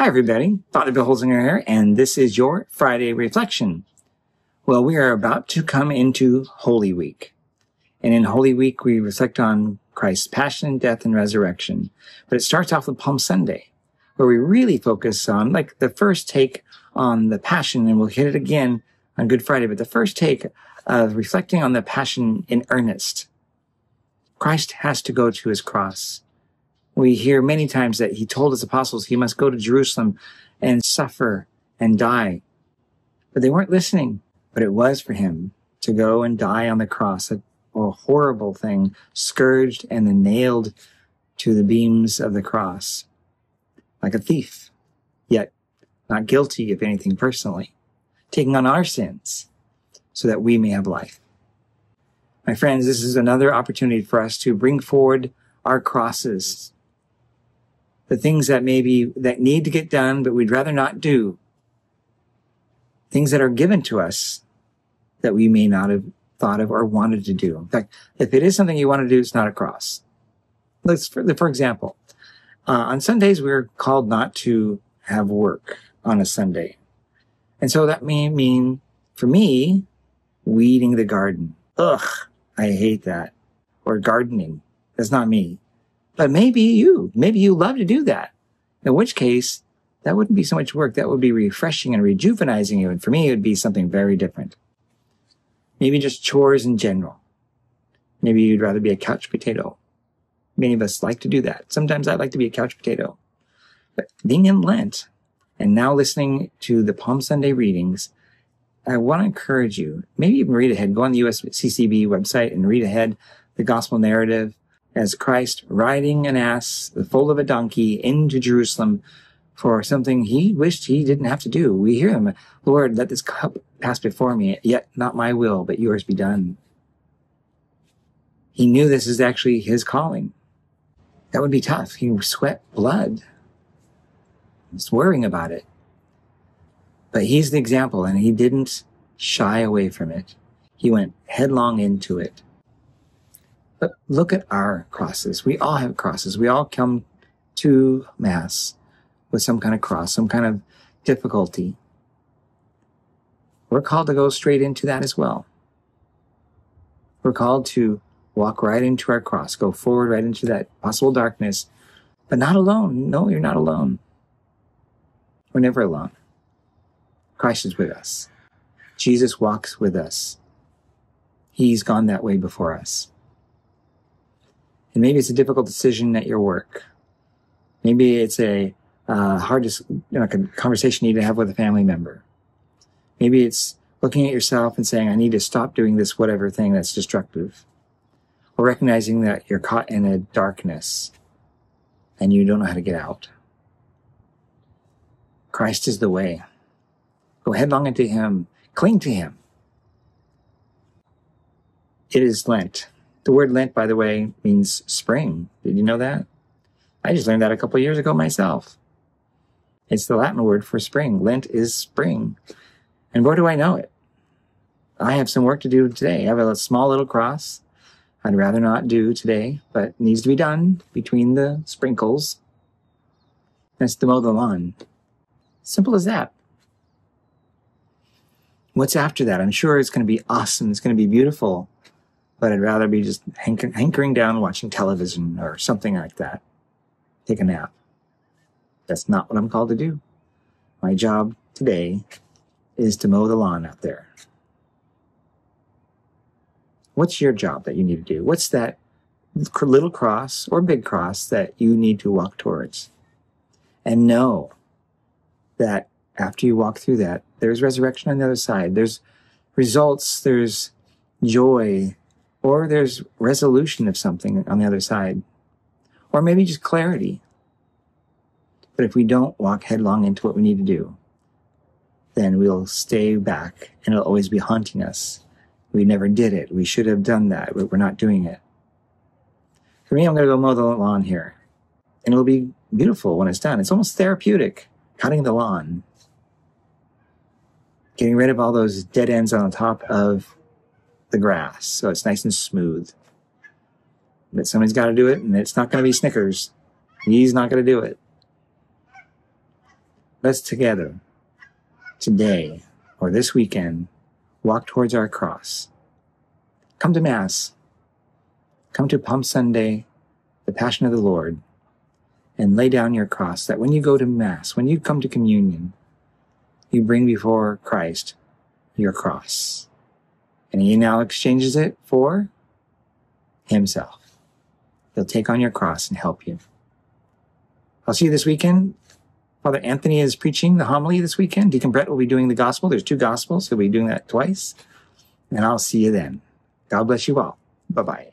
Hi, everybody. Father Bill Holzinger here, and this is your Friday Reflection. Well, we are about to come into Holy Week. And in Holy Week, we reflect on Christ's passion, death, and resurrection. But it starts off with Palm Sunday, where we really focus on, like, the first take on the passion, and we'll hit it again on Good Friday, but the first take of reflecting on the passion in earnest. Christ has to go to his cross. We hear many times that he told his apostles he must go to Jerusalem and suffer and die. But they weren't listening. But it was for him to go and die on the cross, a horrible thing, scourged and then nailed to the beams of the cross, like a thief, yet not guilty of anything personally, taking on our sins so that we may have life. My friends, this is another opportunity for us to bring forward our crosses, the things that that need to get done, but we'd rather not do. Things that are given to us that we may not have thought of or wanted to do. In fact, if it is something you want to do, it's not a cross. For example, on Sundays, we're called not to have work on a Sunday. And so that may mean, for me, weeding the garden. Ugh, I hate that. Or gardening. That's not me. But maybe you love to do that. In which case, that wouldn't be so much work. That would be refreshing and rejuvenizing you. And for me, it would be something very different. Maybe just chores in general. Maybe you'd rather be a couch potato. Many of us like to do that. Sometimes I'd like to be a couch potato. But being in Lent and now listening to the Palm Sunday readings, I want to encourage you, maybe even read ahead. Go on the USCCB website and read ahead the gospel narrative as Christ riding an ass, the foal of a donkey, into Jerusalem for something he wished he didn't have to do. We hear him, Lord, let this cup pass before me, yet not my will, but yours be done. He knew this is actually his calling. That would be tough. He sweat blood. He's worrying about it. But he's the example, and he didn't shy away from it. He went headlong into it. But look at our crosses. We all have crosses. We all come to Mass with some kind of cross, some kind of difficulty. We're called to go straight into that as well. We're called to walk right into our cross, go forward right into that possible darkness, but not alone. No, you're not alone. We're never alone. Christ is with us. Jesus walks with us. He's gone that way before us. And maybe it's a difficult decision at your work. Maybe it's a like a conversation you need to have with a family member. Maybe it's looking at yourself and saying, I need to stop doing this whatever thing that's destructive. Or recognizing that you're caught in a darkness and you don't know how to get out. Christ is the way. Go headlong into him. Cling to him. It is Lent. The word Lent, by the way, means spring. Did you know that? I just learned that a couple of years ago myself. It's the Latin word for spring. Lent is spring. And where do I know it? I have some work to do today. I have a small little cross I'd rather not do today, but needs to be done between the sprinkles. That's to mow the lawn. Simple as that. What's after that? I'm sure it's going to be awesome. It's going to be beautiful. But I'd rather be just hankering down watching television or something like that. Take a nap. That's not what I'm called to do. My job today is to mow the lawn out there. What's your job that you need to do? What's that little cross or big cross that you need to walk towards? And know that after you walk through that, there's resurrection on the other side. There's results, there's joy, or there's resolution of something on the other side. Or maybe just clarity. But if we don't walk headlong into what we need to do, then we'll stay back and it'll always be haunting us. We never did it. We should have done that, but we're not doing it. For me, I'm going to go mow the lawn here. And it'll be beautiful when it's done. It's almost therapeutic, cutting the lawn. Getting rid of all those dead ends on top of the grass so it's nice and smooth. But somebody's got to do it, and it's not going to be Snickers. He's not going to do it. let's together, today, or this weekend, walk towards our cross. Come to Mass. Come to Palm Sunday, the Passion of the Lord, and lay down your cross, that when you go to Mass, when you come to communion, you bring before Christ your cross. And he now exchanges it for himself. He'll take on your cross and help you. I'll see you this weekend. Father Anthony is preaching the homily this weekend. Deacon Brett will be doing the gospel. There's 2 gospels. He'll be doing that twice. And I'll see you then. God bless you all. Bye-bye.